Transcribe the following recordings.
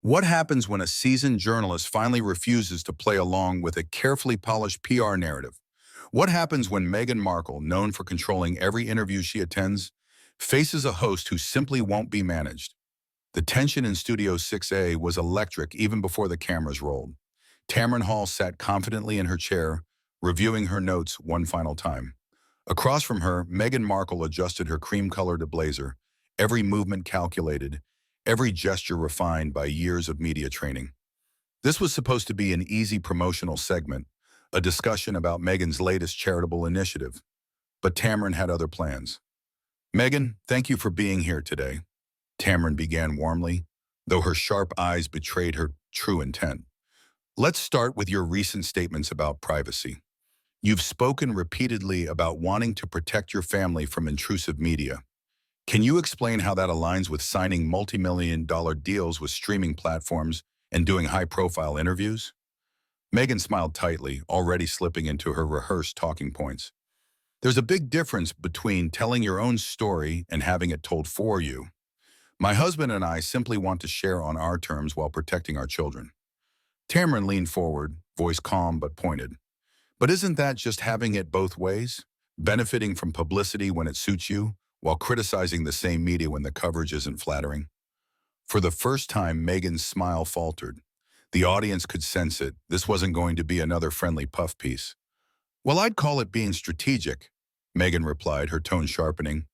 What happens when a seasoned journalist finally refuses to play along with a carefully polished PR narrative? What happens when Meghan Markle, known for controlling every interview she attends, faces a host who simply won't be managed? The tension in Studio 6A was electric even before the cameras rolled. Tamron Hall sat confidently in her chair, reviewing her notes one final time. Across from her, Meghan Markle adjusted her cream-colored blazer, every movement calculated, every gesture refined by years of media training. This was supposed to be an easy promotional segment, a discussion about Meghan's latest charitable initiative. But Tamron had other plans. "Meghan, thank you for being here today," Tamron began warmly, though her sharp eyes betrayed her true intent. "Let's start with your recent statements about privacy. You've spoken repeatedly about wanting to protect your family from intrusive media. Can you explain how that aligns with signing multi-million-dollar deals with streaming platforms and doing high-profile interviews?" Meghan smiled tightly, already slipping into her rehearsed talking points. "There's a big difference between telling your own story and having it told for you. My husband and I simply want to share on our terms while protecting our children." Tamron leaned forward, voice calm but pointed. "But isn't that just having it both ways? Benefiting from publicity when it suits you, while criticizing the same media when the coverage isn't flattering?" For the first time, Meghan's smile faltered. The audience could sense it. This wasn't going to be another friendly puff piece. "Well, I'd call it being strategic," Meghan replied, her tone sharpening.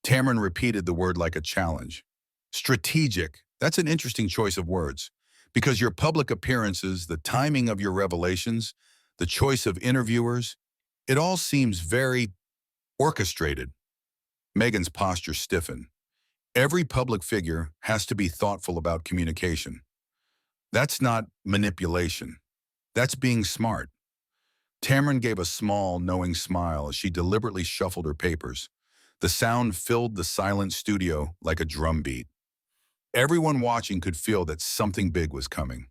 Tamron repeated the word like a challenge. "Strategic. That's an interesting choice of words. Because your public appearances, the timing of your revelations, the choice of interviewers, it all seems very orchestrated." Meghan's posture stiffened. Every public figure has to be thoughtful about communication. That's not manipulation. That's being smart. Tamron gave a small, knowing smile as she deliberately shuffled her papers. The sound filled the silent studio like a drumbeat. Everyone watching could feel that something big was coming.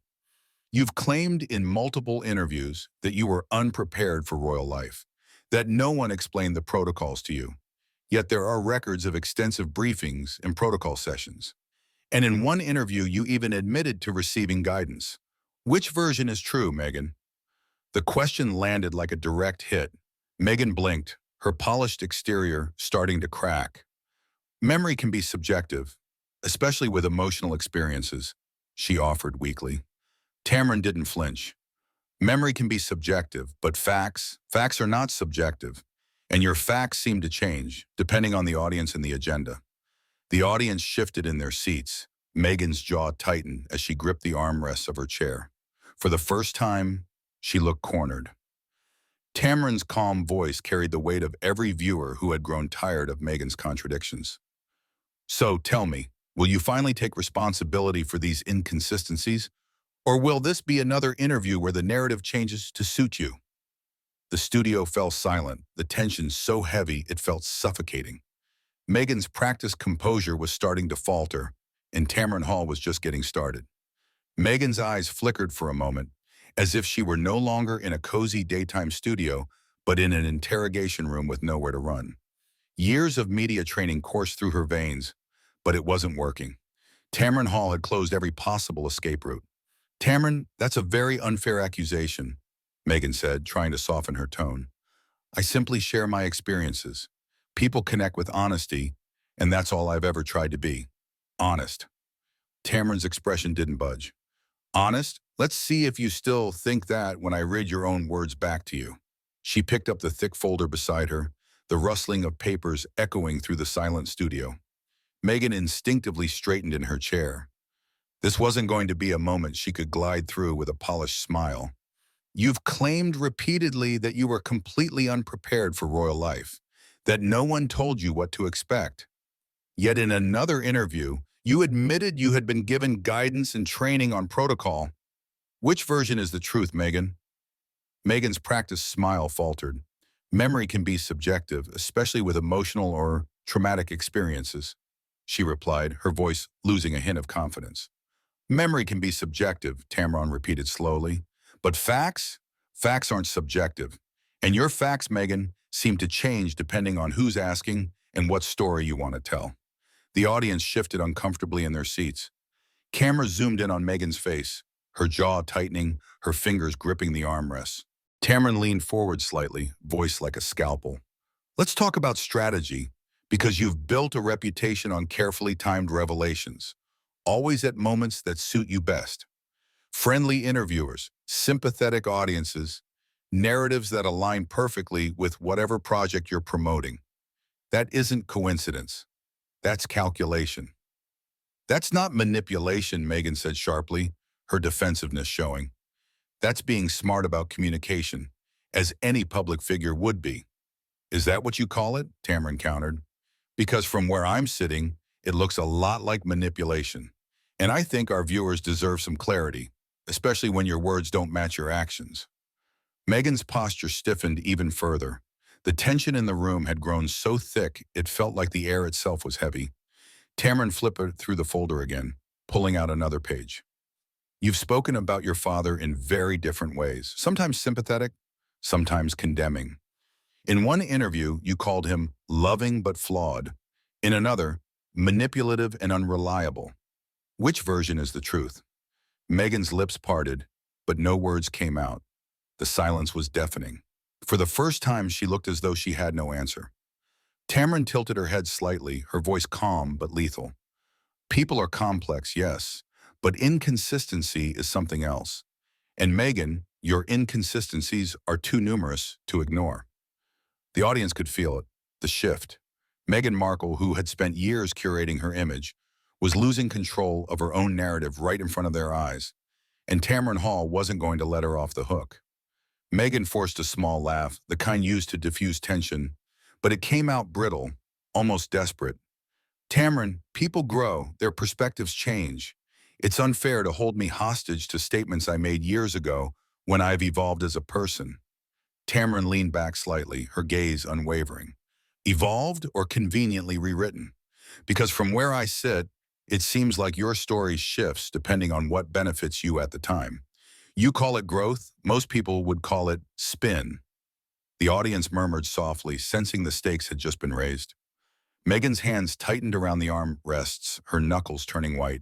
"You've claimed in multiple interviews that you were unprepared for royal life, that no one explained the protocols to you. Yet there are records of extensive briefings and protocol sessions. And in one interview, you even admitted to receiving guidance. Which version is true, Meghan?" The question landed like a direct hit. Meghan blinked, her polished exterior starting to crack. "Memory can be subjective, especially with emotional experiences," she offered weakly. Tamron didn't flinch. "Memory can be subjective, but facts are not subjective. And your facts seem to change, depending on the audience and the agenda." The audience shifted in their seats. Meghan's jaw tightened as she gripped the armrests of her chair. For the first time, she looked cornered. Tamron's calm voice carried the weight of every viewer who had grown tired of Meghan's contradictions. "So tell me, will you finally take responsibility for these inconsistencies? Or will this be another interview where the narrative changes to suit you?" The studio fell silent, the tension so heavy it felt suffocating. Meghan's practiced composure was starting to falter, and Tamron Hall was just getting started. Meghan's eyes flickered for a moment, as if she were no longer in a cozy daytime studio, but in an interrogation room with nowhere to run. Years of media training coursed through her veins, but it wasn't working. Tamron Hall had closed every possible escape route. "Tamron, that's a very unfair accusation," Meghan said, trying to soften her tone. "I simply share my experiences. People connect with honesty, and that's all I've ever tried to be. Honest." Tamron's expression didn't budge. "Honest? Let's see if you still think that when I read your own words back to you." She picked up the thick folder beside her, the rustling of papers echoing through the silent studio. Meghan instinctively straightened in her chair. This wasn't going to be a moment she could glide through with a polished smile. "You've claimed repeatedly that you were completely unprepared for royal life, that no one told you what to expect. Yet in another interview, you admitted you had been given guidance and training on protocol. Which version is the truth, Meghan?" Meghan's practiced smile faltered. "Memory can be subjective, especially with emotional or traumatic experiences," she replied, her voice losing a hint of confidence. "Memory can be subjective," Tamron repeated slowly. "But facts? Facts aren't subjective. And your facts, Meghan, seem to change depending on who's asking and what story you want to tell." The audience shifted uncomfortably in their seats. Camera zoomed in on Meghan's face, her jaw tightening, her fingers gripping the armrests. Tamron leaned forward slightly, voice like a scalpel. Let's talk about strategy, because you've built a reputation on carefully timed revelations, always at moments that suit you best. Friendly interviewers, sympathetic audiences, narratives that align perfectly with whatever project you're promoting. That isn't coincidence. That's calculation. That's not manipulation, Meghan said sharply, her defensiveness showing. That's being smart about communication, as any public figure would be. Is that what you call it? Tamron countered. Because from where I'm sitting, it looks a lot like manipulation. And I think our viewers deserve some clarity, especially when your words don't match your actions. Meghan's posture stiffened even further. The tension in the room had grown so thick it felt like the air itself was heavy. Tamron flipped through the folder again, pulling out another page. You've spoken about your father in very different ways, sometimes sympathetic, sometimes condemning. In one interview, you called him loving but flawed. In another, manipulative and unreliable. Which version is the truth? Meghan's lips parted, but no words came out. The silence was deafening. For the first time, she looked as though she had no answer. Tamron tilted her head slightly, her voice calm but lethal. People are complex, yes, but inconsistency is something else. And Meghan, your inconsistencies are too numerous to ignore. The audience could feel it, the shift. Meghan Markle, who had spent years curating her image, was losing control of her own narrative right in front of their eyes, and Tamron Hall wasn't going to let her off the hook. Meghan forced a small laugh, the kind used to diffuse tension, but it came out brittle, almost desperate. Tamron, people grow, their perspectives change. It's unfair to hold me hostage to statements I made years ago when I've evolved as a person. Tamron leaned back slightly, her gaze unwavering. Evolved or conveniently rewritten? Because from where I sit, it seems like your story shifts depending on what benefits you at the time. You call it growth, most people would call it spin. The audience murmured softly, sensing the stakes had just been raised. Meghan's hands tightened around the arm rests, her knuckles turning white.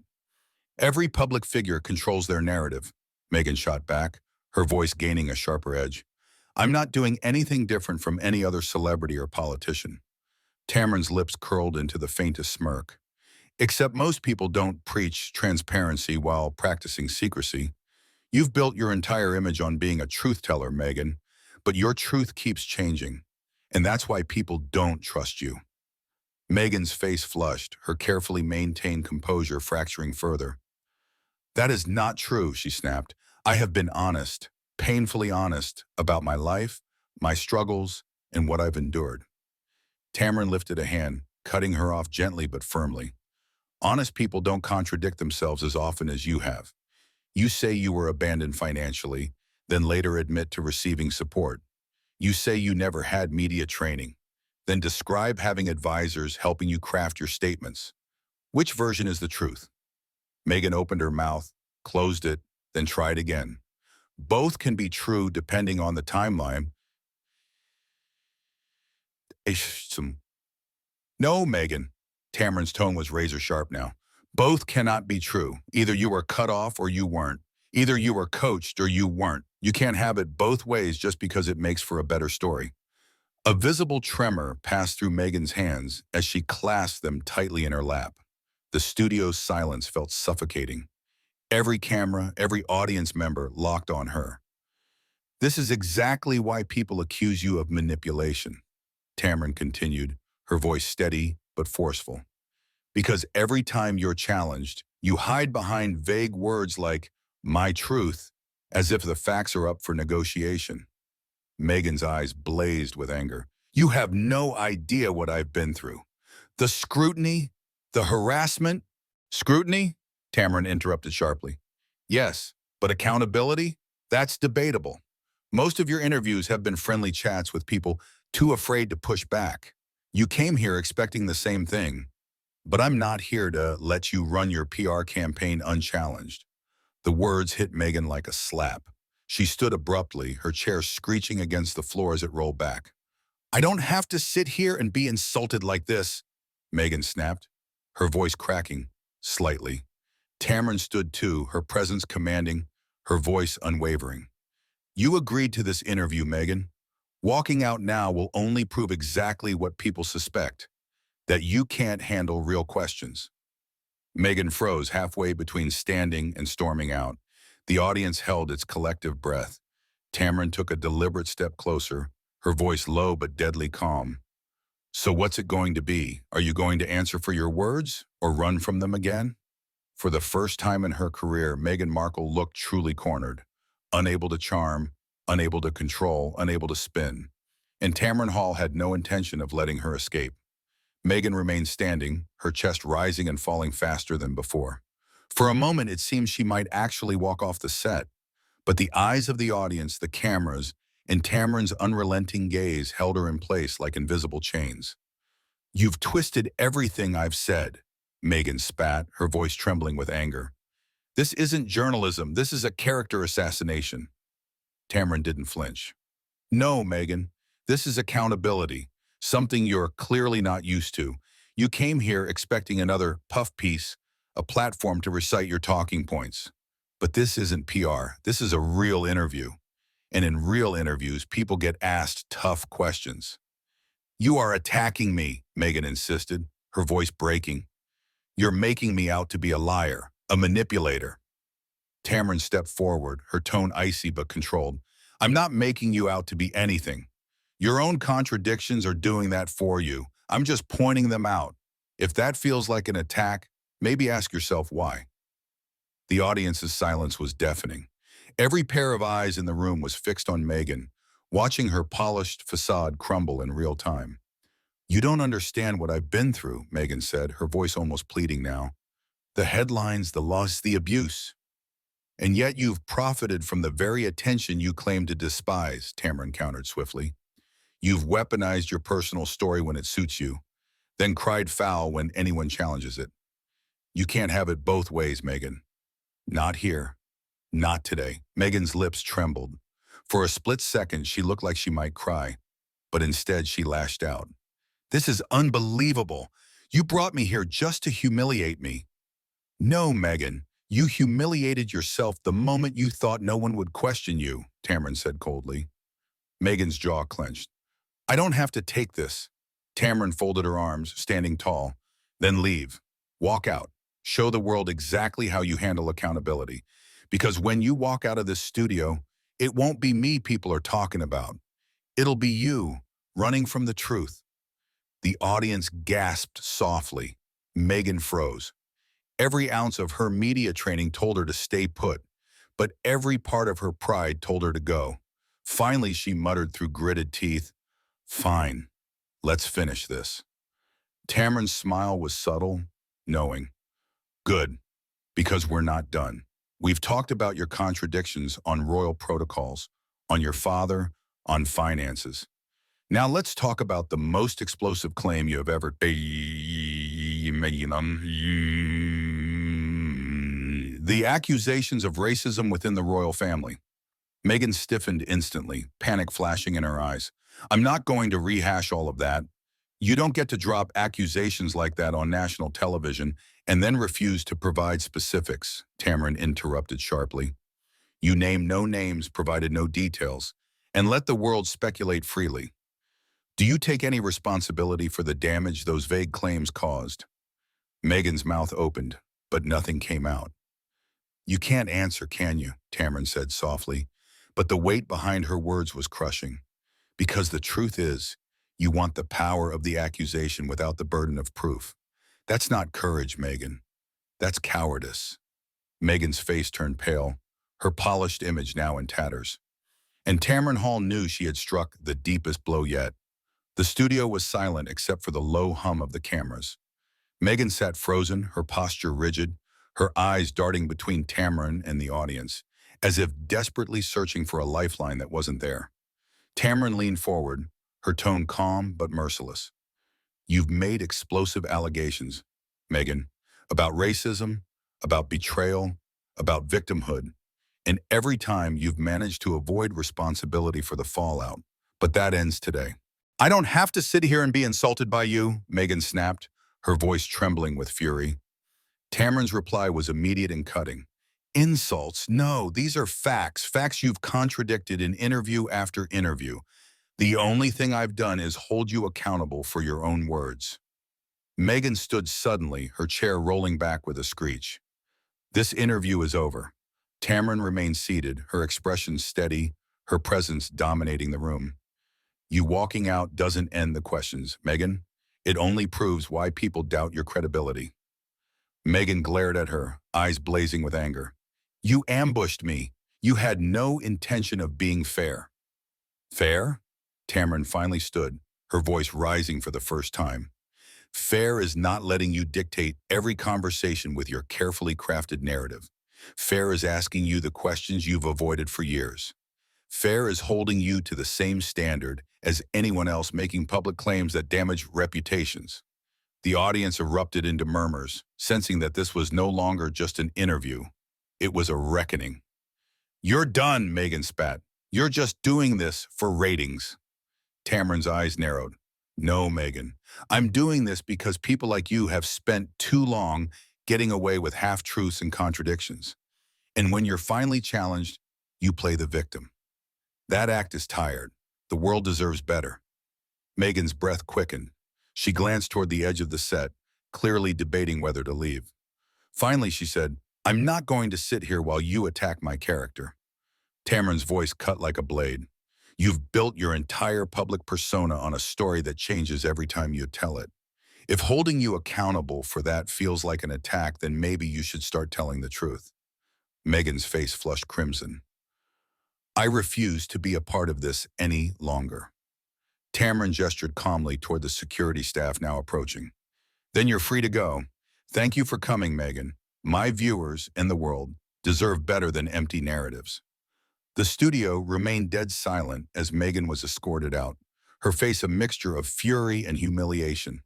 Every public figure controls their narrative, Meghan shot back, her voice gaining a sharper edge. I'm not doing anything different from any other celebrity or politician. Tamron's lips curled into the faintest smirk. Except most people don't preach transparency while practicing secrecy. You've built your entire image on being a truth teller, Meghan, but your truth keeps changing, and that's why people don't trust you. Meghan's face flushed, her carefully maintained composure fracturing further. That is not true, she snapped. I have been honest, painfully honest, about my life, my struggles, and what I've endured. Tamron lifted a hand, cutting her off gently but firmly. Honest people don't contradict themselves as often as you have. You say you were abandoned financially, then later admit to receiving support. You say you never had media training, then describe having advisors helping you craft your statements. Which version is the truth? Meghan opened her mouth, closed it, then tried again. Both can be true depending on the timeline. No, Meghan. Tamron's tone was razor sharp now. Both cannot be true. Either you were cut off or you weren't. Either you were coached or you weren't. You can't have it both ways just because it makes for a better story. A visible tremor passed through Meghan's hands as she clasped them tightly in her lap. The studio's silence felt suffocating. Every camera, every audience member locked on her. This is exactly why people accuse you of manipulation, Tamron continued, her voice steady but forceful. Because every time you're challenged, you hide behind vague words like, my truth, as if the facts are up for negotiation. Meghan's eyes blazed with anger. You have no idea what I've been through. The scrutiny, the harassment. Scrutiny? Tamron interrupted sharply. Yes, but accountability? That's debatable. Most of your interviews have been friendly chats with people too afraid to push back. You came here expecting the same thing. But I'm not here to let you run your PR campaign unchallenged. The words hit Meghan like a slap. She stood abruptly, her chair screeching against the floor as it rolled back. I don't have to sit here and be insulted like this, Meghan snapped, her voice cracking slightly. Tamron stood too, her presence commanding, her voice unwavering. You agreed to this interview, Meghan. Walking out now will only prove exactly what people suspect, that you can't handle real questions. Meghan froze halfway between standing and storming out. The audience held its collective breath. Tamron took a deliberate step closer, her voice low but deadly calm. So what's it going to be? Are you going to answer for your words or run from them again? For the first time in her career, Meghan Markle looked truly cornered, unable to charm, unable to control, unable to spin. And Tamron Hall had no intention of letting her escape. Meghan remained standing, her chest rising and falling faster than before. For a moment, it seemed she might actually walk off the set, but the eyes of the audience, the cameras, and Tamron's unrelenting gaze held her in place like invisible chains. You've twisted everything I've said, Meghan spat, her voice trembling with anger. This isn't journalism, this is a character assassination. Tamron didn't flinch. No, Meghan, this is accountability, something you're clearly not used to. You came here expecting another puff piece, a platform to recite your talking points. But this isn't PR, this is a real interview. And in real interviews, people get asked tough questions. You are attacking me, Meghan insisted, her voice breaking. You're making me out to be a liar, a manipulator. Tamron stepped forward, her tone icy but controlled. I'm not making you out to be anything. Your own contradictions are doing that for you. I'm just pointing them out. If that feels like an attack, maybe ask yourself why. The audience's silence was deafening. Every pair of eyes in the room was fixed on Meghan, watching her polished facade crumble in real time. You don't understand what I've been through, Meghan said, her voice almost pleading now. The headlines, the loss, the abuse. And yet you've profited from the very attention you claim to despise, Tamron countered swiftly. You've weaponized your personal story when it suits you, then cried foul when anyone challenges it. You can't have it both ways, Meghan. Not here. Not today. Meghan's lips trembled. For a split second, she looked like she might cry, but instead she lashed out. This is unbelievable. You brought me here just to humiliate me. No, Meghan. You humiliated yourself the moment you thought no one would question you, Tamron said coldly. Meghan's jaw clenched. I don't have to take this. Tamron folded her arms, standing tall. Then leave. Walk out. Show the world exactly how you handle accountability. Because when you walk out of this studio, it won't be me people are talking about. It'll be you, running from the truth. The audience gasped softly. Meghan froze. Every ounce of her media training told her to stay put, but every part of her pride told her to go. Finally, she muttered through gritted teeth, Fine, let's finish this. Tamron's smile was subtle, knowing. Good, because we're not done. We've talked about your contradictions on royal protocols, on your father, on finances. Now let's talk about the most explosive claim you have ever the accusations of racism within the royal family. Meghan stiffened instantly, panic flashing in her eyes. I'm not going to rehash all of that. You don't get to drop accusations like that on national television and then refuse to provide specifics, Tamron interrupted sharply. You named no names, provided no details, and let the world speculate freely. Do you take any responsibility for the damage those vague claims caused? Meghan's mouth opened, but nothing came out. You can't answer, can you? Tamron said softly, but the weight behind her words was crushing. Because the truth is, you want the power of the accusation without the burden of proof. That's not courage, Meghan. That's cowardice. Meghan's face turned pale, her polished image now in tatters. And Tamron Hall knew she had struck the deepest blow yet. The studio was silent except for the low hum of the cameras. Meghan sat frozen, her posture rigid, her eyes darting between Tamron and the audience, as if desperately searching for a lifeline that wasn't there. Tamron leaned forward, her tone calm but merciless. You've made explosive allegations, Meghan, about racism, about betrayal, about victimhood, and every time you've managed to avoid responsibility for the fallout. But that ends today. I don't have to sit here and be insulted by you, Meghan snapped, her voice trembling with fury. Tamron's reply was immediate and cutting. Insults? No, these are facts. Facts you've contradicted in interview after interview. The only thing I've done is hold you accountable for your own words. Meghan stood suddenly, her chair rolling back with a screech. This interview is over. Tamron remained seated, her expression steady, her presence dominating the room. You walking out doesn't end the questions, Meghan. It only proves why people doubt your credibility. Meghan glared at her, eyes blazing with anger. You ambushed me. You had no intention of being fair. Fair? Tamron finally stood, her voice rising for the first time. Fair is not letting you dictate every conversation with your carefully crafted narrative. Fair is asking you the questions you've avoided for years. Fair is holding you to the same standard as anyone else making public claims that damage reputations. The audience erupted into murmurs, sensing that this was no longer just an interview. It was a reckoning. You're done, Meghan spat. You're just doing this for ratings. Tamron's eyes narrowed. No, Meghan. I'm doing this because people like you have spent too long getting away with half-truths and contradictions. And when you're finally challenged, you play the victim. That act is tired. The world deserves better. Meghan's breath quickened. She glanced toward the edge of the set, clearly debating whether to leave. Finally, she said, I'm not going to sit here while you attack my character. Tamron's voice cut like a blade. You've built your entire public persona on a story that changes every time you tell it. If holding you accountable for that feels like an attack, then maybe you should start telling the truth. Meghan's face flushed crimson. I refuse to be a part of this any longer. Tamron gestured calmly toward the security staff now approaching. Then you're free to go. Thank you for coming, Meghan. My viewers and the world deserve better than empty narratives. The studio remained dead silent as Meghan was escorted out, her face a mixture of fury and humiliation.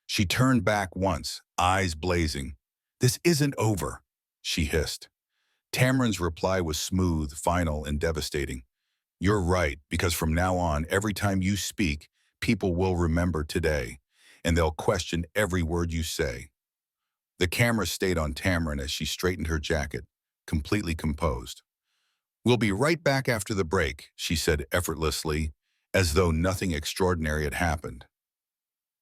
She turned back once, eyes blazing. This isn't over, she hissed. Tamron's reply was smooth, final, and devastating. You're right, because from now on, every time you speak, people will remember today, and they'll question every word you say. The camera stayed on Tamron as she straightened her jacket, completely composed. We'll be right back after the break, she said effortlessly, as though nothing extraordinary had happened.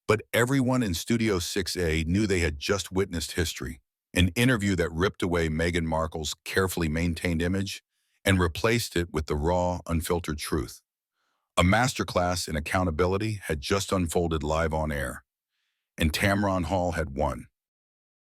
But everyone in Studio 6A knew they had just witnessed history, an interview that ripped away Meghan Markle's carefully maintained image and replaced it with the raw, unfiltered truth. A masterclass in accountability had just unfolded live on air, and Tamron Hall had won.